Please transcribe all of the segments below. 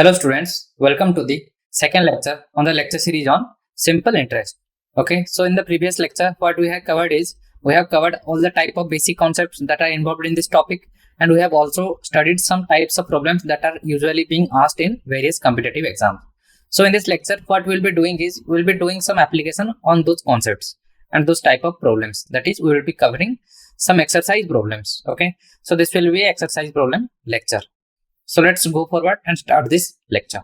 Hello students, welcome to the second lecture on the lecture series on simple interest. Okay, so in the previous lecture what we have covered is we have covered all the type of basic concepts that are involved in this topic, and we have also studied some types of problems that are usually being asked in various competitive exams. So in this lecture what we'll be doing is we'll be doing some application on those concepts and those type of problems. That is, we will be covering some exercise problems. Okay, so this will be exercise problem lecture. So let's go forward and start this lecture.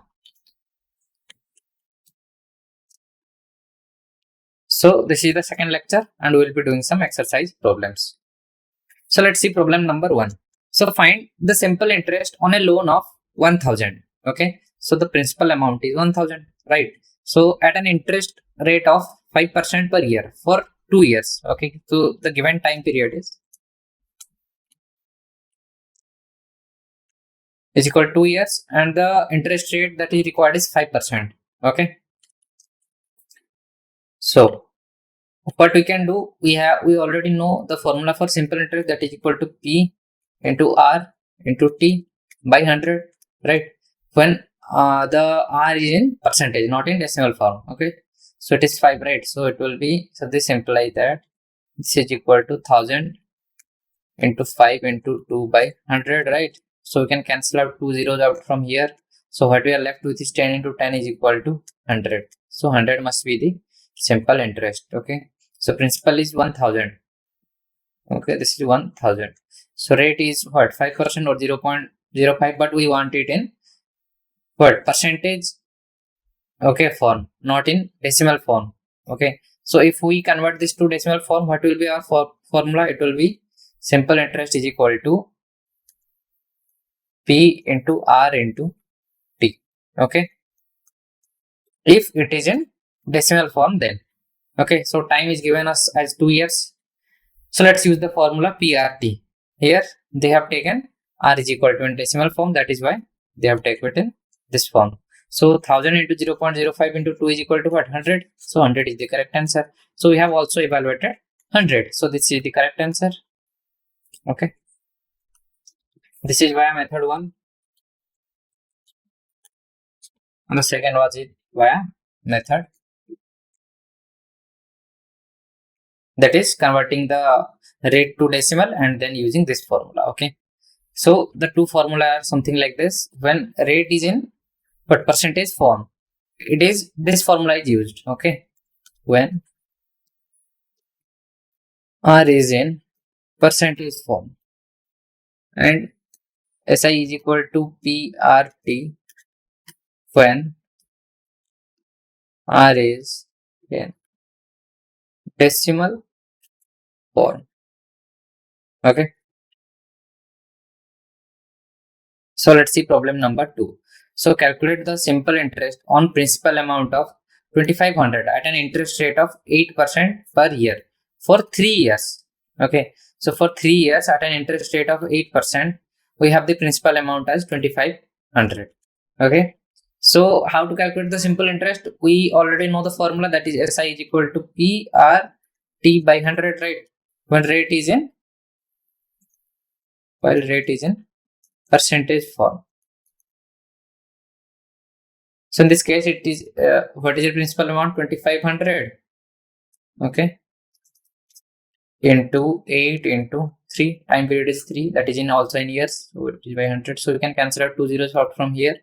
So this is the second lecture and we will be doing some exercise problems. So let's see problem number 1. So find the simple interest on a loan of 1000. Okay. So the principal amount is 1000, right? So at an interest rate of 5% per year for 2 years. Okay. So the given time period is equal to 2 years and the interest rate that is required is 5%. Okay. So what we can do, we already know the formula for simple interest, that is equal to P into R into T by 100, right? When the R is in percentage, not in decimal form. Okay, so it is 5, right? So it will be, so this implies that this is equal to 1000 into 5 into 2 by 100, right? So we can cancel out 2 zeros out from here. So what we are left with is 10 into 10 is equal to 100. So 100 must be the simple interest. Okay, so principal is 1000. Okay, this is 1000. So rate is what, 5% or 0.05, but we want it in what, percentage, okay, form, not in decimal form. Okay, so if we convert this to decimal form, what will be our formula? It will be simple interest is equal to P into R into T. Okay, if it is in decimal form, then okay, so time is given us as 2 years. So let's use the formula PRT. Here they have taken R is equal to in decimal form, that is why they have taken it in this form. So 1000 into 0.05 into 2 is equal to what, 100. So 100 is the correct answer. So we have also evaluated 100. So this is the correct answer. Okay, this is via method 1 and the second was it via method, that is converting the rate to decimal and then using this formula. Okay, so the two formula are something like this. When rate is in but percentage form, it is this formula is used. Okay, when R is in percentage form and SI is equal to PRT when R is in decimal form. Okay, so let's see problem number 2. So calculate the simple interest on principal amount of 2500 at an interest rate of 8% per year for 3 years. Okay, so for 3 years at an interest rate of 8%, we have the principal amount as 2500. Okay, so how to calculate the simple interest? We already know the formula, that is SI is equal to PRT by 100, right? When rate is in percentage form. So in this case, it is what is the principal amount? 2500. Okay, into 8 into 3. Time period is 3. That is in also in years. So it is by 100. So we can cancel out 2 zeros out from here.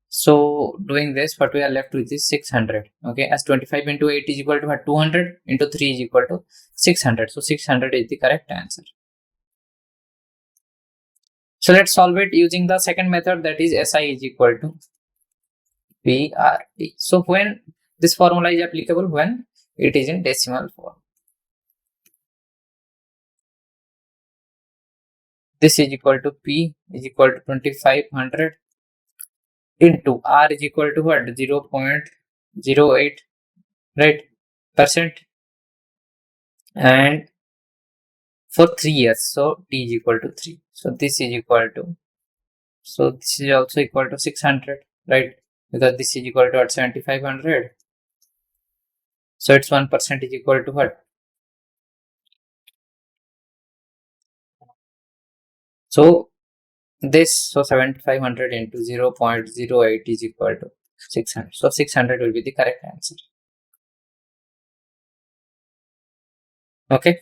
So doing this, what we are left with is 600. Okay, as 25 into 8 is equal to what, 200 into 3 is equal to 600. So 600 is the correct answer. So let's solve it using the second method, that is SI is equal to PRT. So when this formula is applicable, when it is in decimal form. This is equal to P is equal to 2500 into R is equal to what, 0.08, right, percent, and for 3 years, so T is equal to 3. So this is equal to, so this is also equal to 600, right, because this is equal to what, 7500. So its 1% is equal to what? So this. So 7500 into 0.08 is equal to 600. So 600 will be the correct answer. Okay.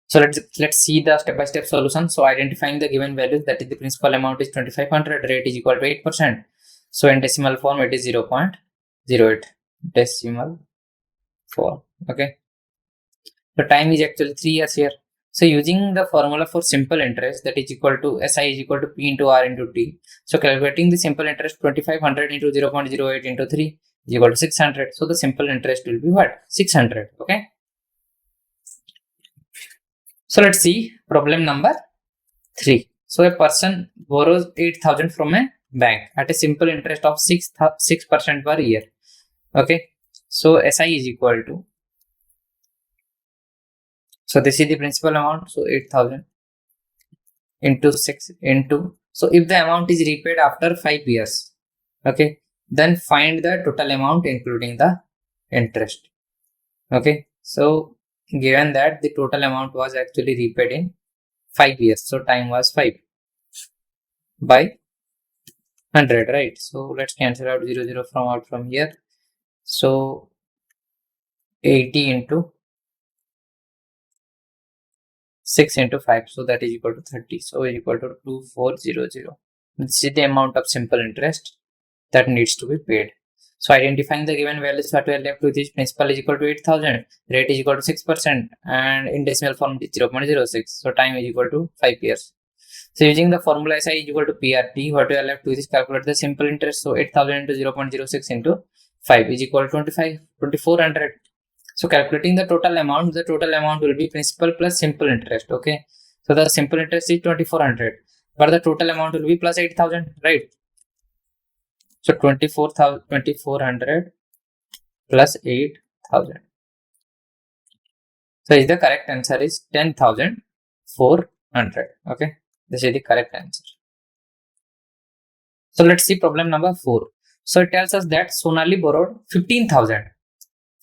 So let's see the step-by-step solution. So identifying the given values, that is the principal amount is 2500, rate is equal to 8%. So in decimal form it is 0.08 decimal form. Okay. The time is actually 3 years here. So using the formula for simple interest, that is equal to SI is equal to P into R into T. So calculating the simple interest, 2500 into 0.08 into 3 is equal to 600. So the simple interest will be what? 600. Okay. So let's see problem number 3. So a person borrows 8,000 from a bank at a simple interest of 6% per year. Okay. So SI is equal to, so this is the principal amount. So 8,000 into 6 into, so if the amount is repaid after 5 years, okay, then find the total amount including the interest. Okay. So given that the total amount was actually repaid in 5 years, so time was 5 by 100, right? So let's cancel out 0 from here. So 80 into 6 into 5, so that is equal to 30. So is equal to 2400. This is the amount of simple interest that needs to be paid. So identifying the given values, what we are left with is principal is equal to 8,000, rate is equal to 6%, and in decimal form it is 0.06. So time is equal to 5 years. So using the formula SI is equal to PRT, what we are left with is calculate the simple interest. So 8,000 into 0.06 into 5 is equal to 2400. So calculating the total amount will be principal plus simple interest. Okay. So the simple interest is 2400, but the total amount will be plus 8,000, right? So 2400 plus 8,000. So is the correct answer is 10,400. Okay. This is the correct answer. So let's see problem number 4. So it tells us that Sonali borrowed 15,000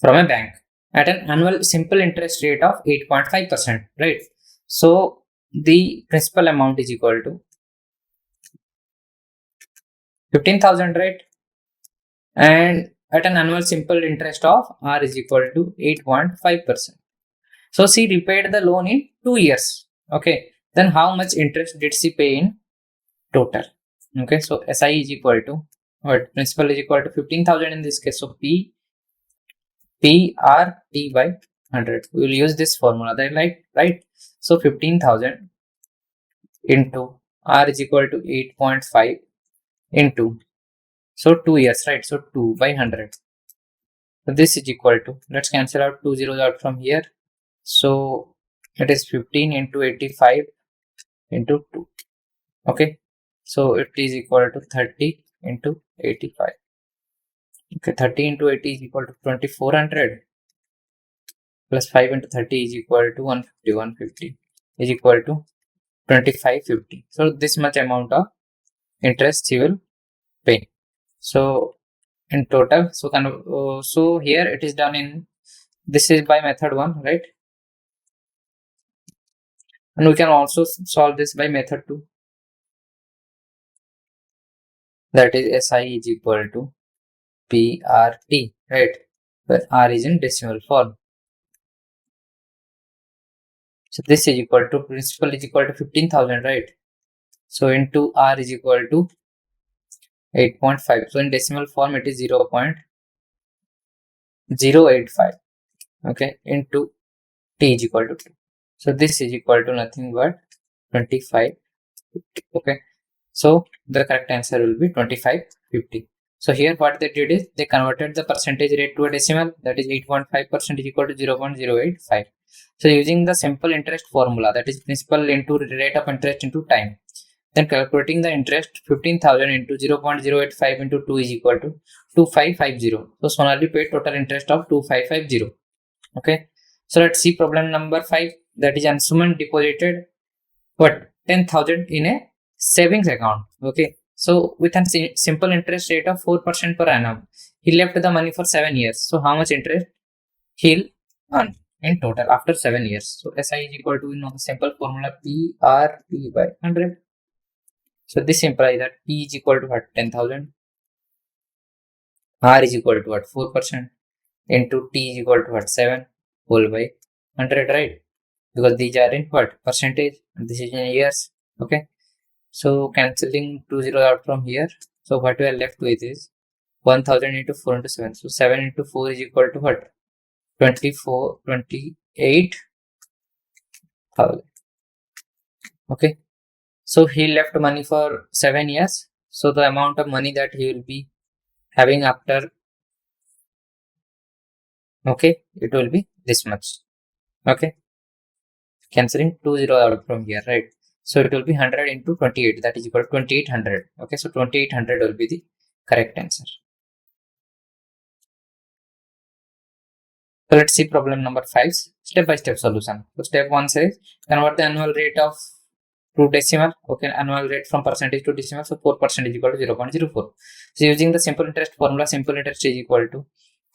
from a bank at an annual simple interest rate of 8.5%, right? So the principal amount is equal to 15,000, right? And at an annual simple interest of R is equal to 8.5%. So she repaid the loan in 2 years. Okay. Then how much interest did she pay in total? Okay. So SI is equal to what? Principal is equal to 15,000 in this case. So PRT by 100. We will use this formula, right? So 15,000 into R is equal to 8.5 into, so 2 years, right? So 2 by 100. So this is equal to, let's cancel out 2 zeros out from here. So it is 15 into 85 into 2. Okay. So it is equal to 30 into 85. Okay. 30 into 80 is equal to 2400 plus 5 into 30 is equal to 150. 150 is equal to 2550. So this much amount of interest you will pay. So in total, so so here it is done in, this is by method 1, right? And we can also solve this by method 2. That is SI is equal to PRT, right? Where R is in decimal form. So this is equal to, principal is equal to 15,000, right? So into R is equal to 8.5. So in decimal form it is 0.085. Okay. Into T is equal to 2. So this is equal to nothing but 25. Okay. So the correct answer will be 2550. So here what they did is they converted the percentage rate to a decimal, that is 8.5% is equal to 0.085. So using the simple interest formula, that is principal into rate of interest into time, then calculating the interest, 15,000 into 0.085 into 2 is equal to 2550. So Sonali paid total interest of 2550. Okay. So let's see problem number 5. That is Ansuman deposited what? 10,000 in a savings account. Okay. So with a simple interest rate of 4% per annum, he left the money for 7 years. So how much interest he'll earn in total after 7 years? So SI is equal to, simple formula PRT by 100. So this implies that P is equal to what? 10,000. R is equal to what? 4%. Into T is equal to what? 7 whole by 100, right? Because these are in what? Percentage. And this is in years. Okay. So cancelling 2 zeros out from here. So what we are left with is 1000 into 4 into 7. So 7 into 4 is equal to what? 28,000. Okay. So he left money for 7 years. So the amount of money that he will be having after, okay, it will be this much. Okay. Cancelling 2 zeros out from here, right? So it will be 100 into 28. That is equal to 2800. Okay. So 2800 will be the correct answer. So let's see problem number 5, step-by-step solution. So step 1 says convert the annual rate of to decimal. Okay, annual rate from percentage to decimal. So 4% is equal to 0.04. So using the simple interest formula, simple interest is equal to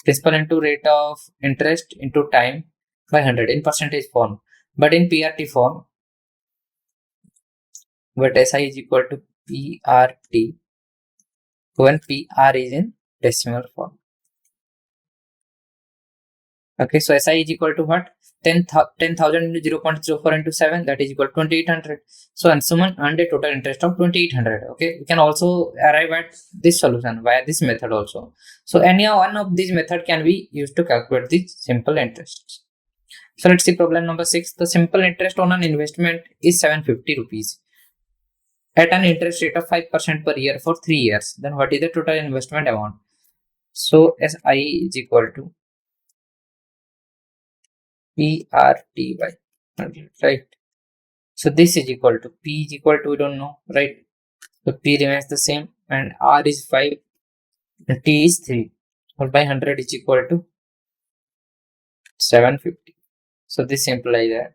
principal into rate of interest into time by 100 in percentage form. But in PRT form, but SI is equal to PRT when PR is in decimal form. Okay, so SI is equal to what? 10,000 into 0.04 into 7, that is equal to 2800. So Ansuman earned a total interest of 2800. Okay, we can also arrive at this solution via this method also. So any one of these method can be used to calculate the simple interest. So let's see problem number 6. The simple interest on an investment is 750 rupees at an interest rate of 5% per year for 3 years. Then what is the total investment amount? So SI is equal to PRT by 100, right? So this is equal to P is equal to, we don't know, right? So P remains the same and R is 5 and T is 3. Or by 100 is equal to 750. So this implies that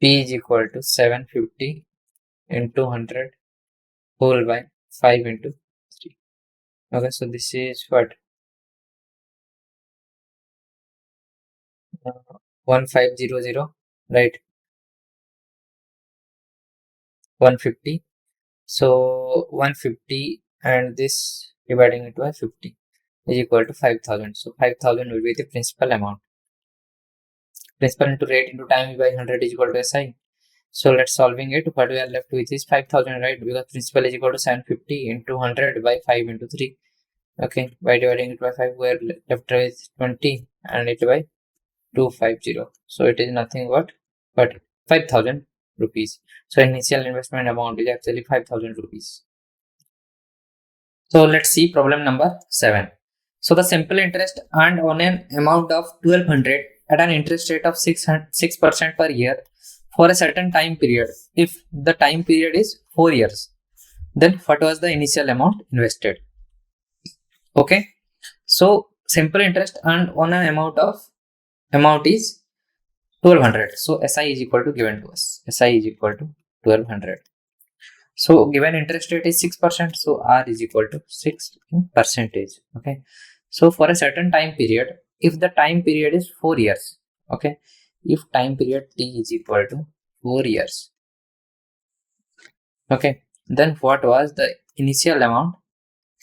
P is equal to 750 into 100 whole by 5 into 3. Okay, so this is what? 1500, right? 150. So 150 and this dividing it by 50 is equal to 5,000. So 5,000 will be the principal amount. Principal into rate into time by 100 is equal to SI. So let's solving it. What we are left with is 5,000, right? Because principal is equal to 750 into 100 by 5 into 3. Okay, by dividing it by 5, we are left with 20 and it by 250. So it is nothing but 5,000 rupees. So initial investment amount is actually 5,000 rupees. So let's see problem number 7. So the simple interest earned on an amount of 1200 at an interest rate of 6% per year for a certain time period. If the time period is 4 years, then what was the initial amount invested? Okay. So simple interest earned on an amount is 1200. So SI is equal to given to us. SI is equal to 1200. So given interest rate is 6%. So R is equal to 6 in percentage. Okay. So for a certain time period, if the time period is 4 years, okay, if time period T is equal to 4 years, okay, then what was the initial amount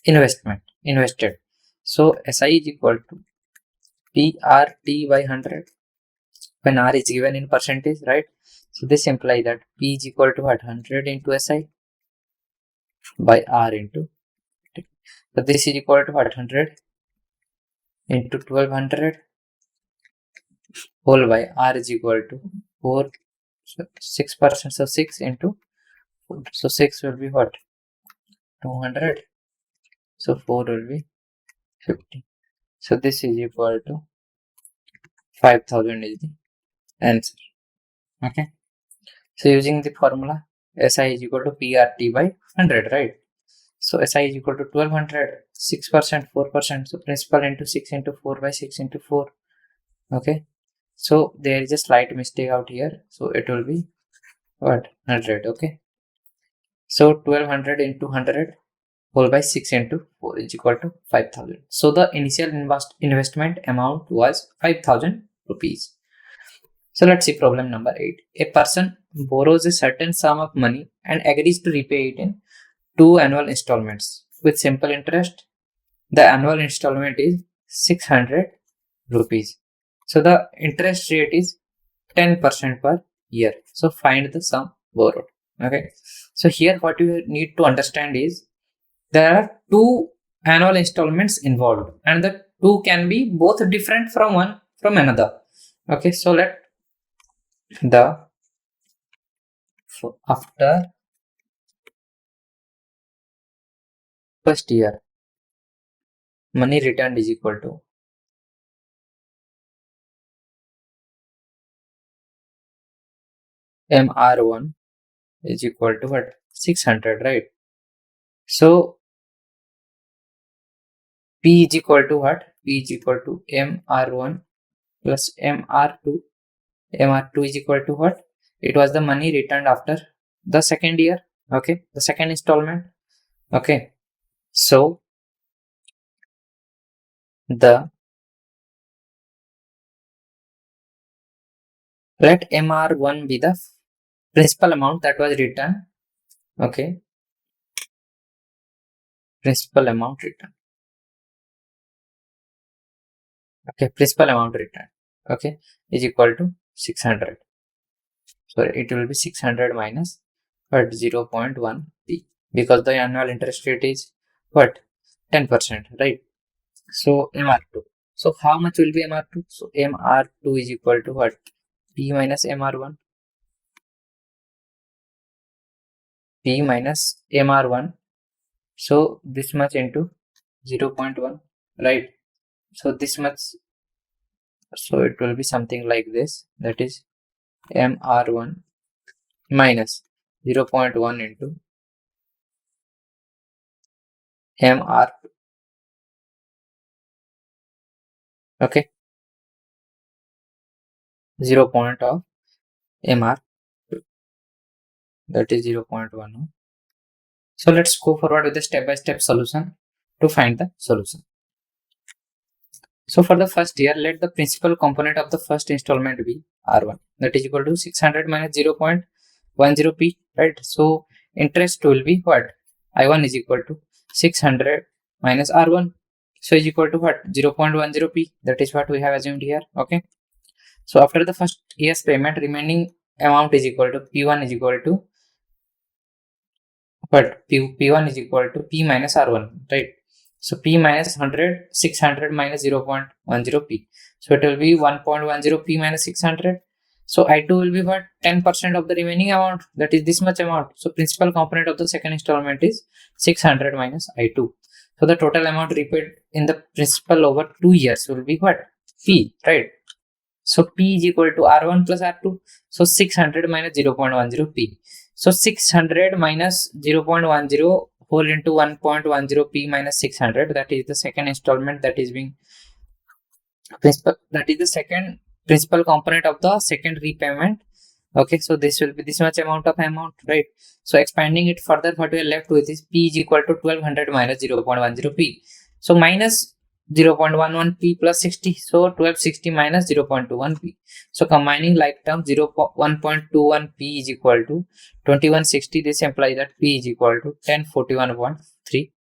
invested? So SI is equal to PRT by 100 when R is given in percentage, right? So this implies that P is equal to what? 100 into SI by R into T. So this is equal to what? 100 into 1200 whole by R is equal to 4, so 6%. So 6 into 4. So 6 will be what? 200. So 4 will be 50. So this is equal to 5,000 is the answer. Okay. So using the formula, SI is equal to PRT by 100, right? So SI is equal to 1200, 6%, 4%. So principal into 6 into 4 by 6 into 4. Okay. So there is a slight mistake out here. So it will be what? 100. Okay. So 1200 into 100 whole by 6 into 4 is equal to 5,000. So the initial investment amount was 5,000 rupees. So let's see problem number 8. A person borrows a certain sum of money and agrees to repay it in 2 annual installments with simple interest. The annual installment is 600 rupees. So the interest rate is 10% per year. So find the sum borrowed. Okay. So here what you need to understand is there are 2 annual installments involved, and the 2 can be both different from one from another. Okay. So let the after first year money returned is equal to MR1 is equal to what? 600, right? So P is equal to what? P is equal to MR1 plus MR2. MR2 is equal to what? It was the money returned after the second year. Okay, the second installment. Okay, so the let MR1 be the principal amount that was returned. Okay, principal amount returned. Okay, principal amount returned. Okay, is equal to 600. So it will be 600 minus what 0.1 p, because the annual interest rate is what 10%, right? So MR2. So how much will be MR2? So MR2 is equal to what? P minus MR1. P minus MR1. So this much into 0.1, right? So this much. So it will be something like this. That is MR1 minus 0.1 into MR2. Okay. 0 point of MR. That is 0.1. So let's go forward with the step-by-step solution to find the solution. So for the first year, let the principal component of the first installment be R1. That is equal to 600 minus 0.10p, right? So interest will be what? I1 is equal to 600 minus R1. So is equal to what? 0.10p. That is what we have assumed here. Okay. So after the first year's payment, remaining amount is equal to P1 is equal to but P1 is equal to P minus R1, right? So P minus 100, 600 minus 0.10p. So it will be 1.10p minus 600. So I2 will be what? 10% of the remaining amount. That is this much amount. So principal component of the second installment is 600 minus I2. So the total amount repaid in the principal over 2 years will be what? P, right? So P is equal to R1 plus R2. So 600 minus 0.10p. So 600 minus 0.10 whole into 1.10p minus 600. That is the second installment that is being principal. That is the second principal component of the second repayment. Okay, so this will be this much amount, right? So expanding it further, what we are left with is P is equal to 1200 minus 0.10p. So minus 0.11p plus 60. So 1260 minus 0.21p. So combining like terms, 1.21p is equal to 2160. This implies that p is equal to 1041.3.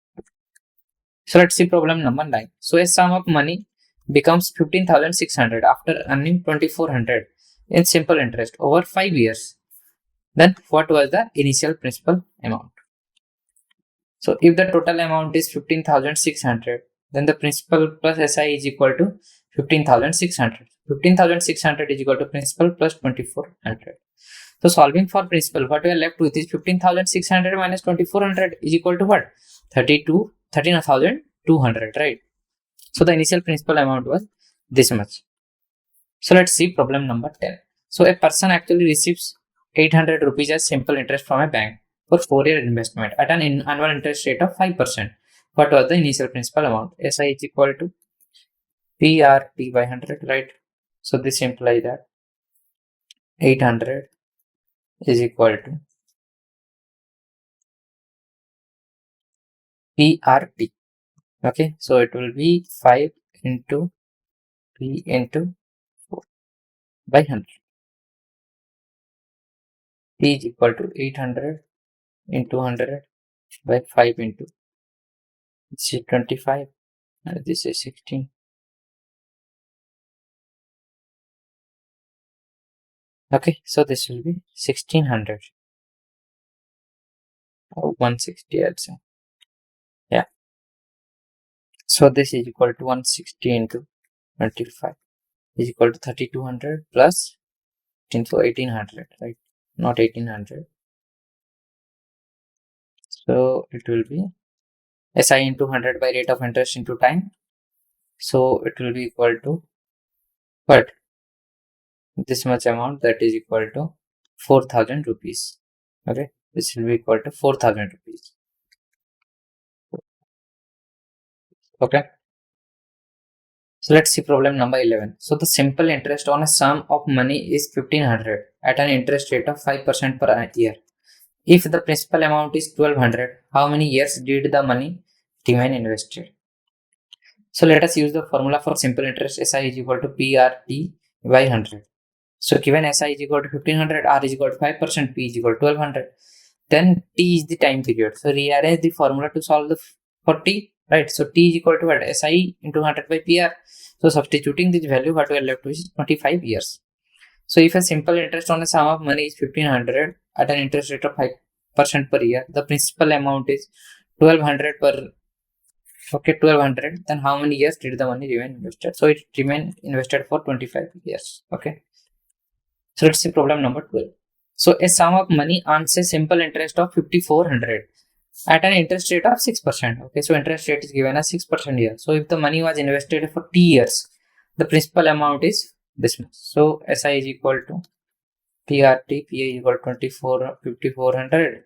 So let's see problem number 9. So a sum of money becomes 15,600 after earning 2,400 in simple interest over 5 years. Then what was the initial principal amount? So if the total amount is 15,600, then the principal plus SI is equal to 15,600. 15,600 is equal to principal plus 2,400. So solving for principal, what we are left with is 15,600 minus 2,400 is equal to what? 13,200, right? So the initial principal amount was this much. So let's see problem number 10. So a person actually receives 800 rupees as simple interest from a bank for 4-year investment at an annual interest rate of 5%. What was the initial principal amount? SI is equal to PRT by 100, right? So this implies that 800 is equal to PRT. Okay, so it will be 5 into P into 4 by 100. P is equal to 800 into 100 by 5 into this is 25 and this is 16. Okay, so this will be 1600 or 160, I'd say. Yeah. So this is equal to 160 into 25 is equal to 3200 plus 15, so 1800, right? Not 1800. So it will be SI into 100 by rate of interest into time. So it will be equal to what? This much amount, that is equal to 4000 rupees. Okay, this will be equal to 4000 rupees. Okay, so let's see problem number 11. So the simple interest on a sum of money is 1500 at an interest rate of 5% per year. If the principal amount is 1200, how many years did the money remain invested? So let us use the formula for simple interest. SI is equal to PRT by 100. So given SI is equal to 1500, R is equal to 5%, P is equal to 1200. Then T is the time period. So rearrange the formula to solve for T, right? So T is equal to what? SI into 100 by PR. So substituting this value, what we are left with is 25 years. So if a simple interest on a sum of money is 1500 at an interest rate of 5% per year, the principal amount is 1200 per 1200, then how many years did the money remain invested? So it remained invested for 25 years. Okay, so let's see problem number 12. So a sum of money earns a simple interest of 5400 at an interest rate of 6%. Okay, so interest rate is given as 6% here. So if the money was invested for T years, the principal amount is this much. So SI is equal to PRT, PA is equal to 5400.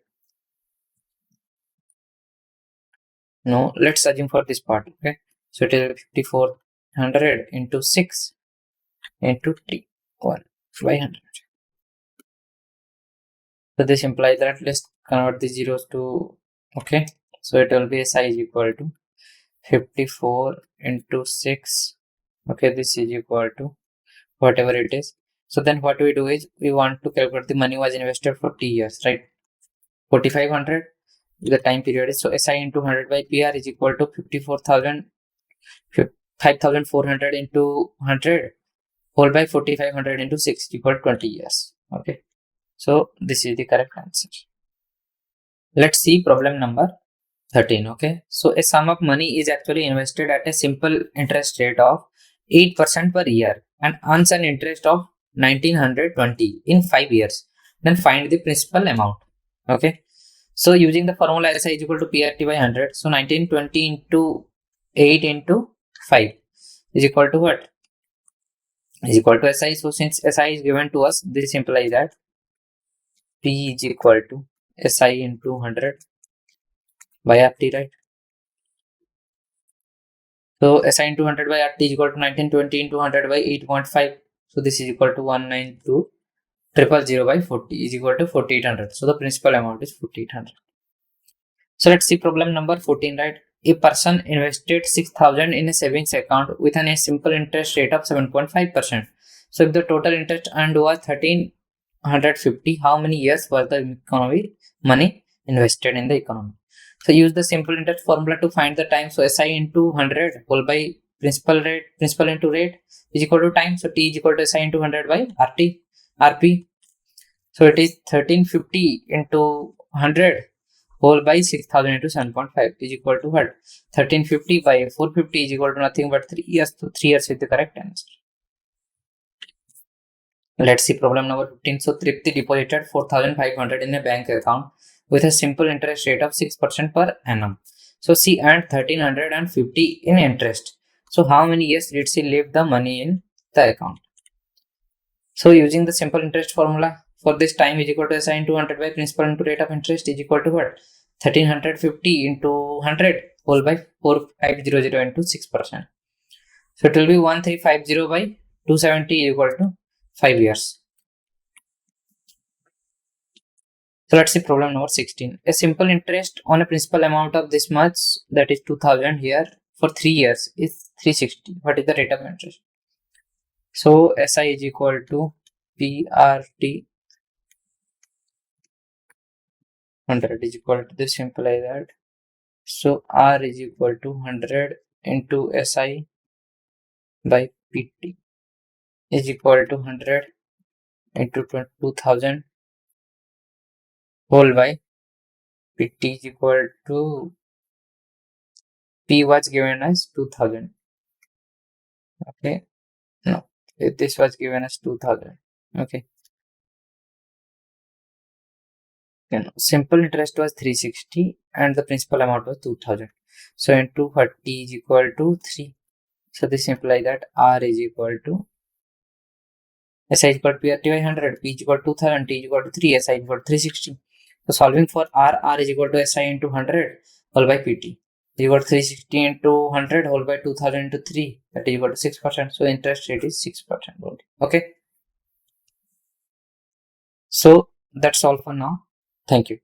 No, let's assume for this part. Okay, so it is 5400 into 6 into T 1 by 100. So this implies that let's convert the zeros to, okay, so it will be SI is equal to 54 into 6. Okay, this is equal to whatever it is. So then what we do is we want to calculate the money was invested for T years, right? 4500 the time period is, so SI into 100 by PR is equal to 54,000 5400 into 100 whole by 4500 into 6 equal to 20 years. Okay, so this is the correct answer. Let's see problem number 13. Okay, so a sum of money is actually invested at a simple interest rate of 8% per year and earns an interest of 1920 in 5 years. Then find the principal amount. Okay, so using the formula SI is equal to PRT by 100, so 1920 into 8 into 5 is equal to what? Is equal to SI. So since SI is given to us, this implies that P is equal to SI into 100 by RT, right? So SI into 100 by RT is equal to 1920 into 100 by 8.5. So this is equal to 192,000 by 40 is equal to 4800. So the principal amount is 4800. So let's see problem number 14, right? A person invested 6,000 in a savings account with a simple interest rate of 7.5%. So if the total interest earned was 1350, how many years was the money invested in the economy? So use the simple interest formula to find the time. So SI into 100 whole by principal into rate is equal to time. So T is equal to SI into 100 by RP. So it is 1350 into 100 whole by 6000 into 7.5 is equal to what? 1350 by 450 is equal to nothing but 3 years. So 3 years is the correct answer. Let's see problem number 15. So Tripti deposited 4500 in a bank account with a simple interest rate of 6% per annum. So she earned 1350 in interest. So how many years did she leave the money in the account? So using the simple interest formula for this time is equal to SI into 100 by principal into rate of interest is equal to what? 1350 into 100 whole by 4500 into 6%. So it will be 1350 by 270 is equal to 5 years. So let's see problem number 16. A simple interest on a principal amount of this much, that is 2000 here, for 3 years is 360. What is the rate of interest? So SI is equal to PRT 100 is equal to this, simplify that. So R is equal to 100 into SI by PT is equal to 100 into 2000 whole by PT is equal to P was given as 2000. Okay, no, this was given as 2000. Okay, then simple interest was 360 and the principal amount was 2000. So into 40 is equal to 3. So this implies that R is equal to SI is equal to PT by 100, P is equal to 2000, T is equal to 3, SI is equal to 360. So solving for R is equal to SI into 100 whole by PT. Is equal to 360 into 100 whole by 2000 into 3, that is equal to 6%. So interest rate is 6% only. Okay. So that's all for now. Thank you.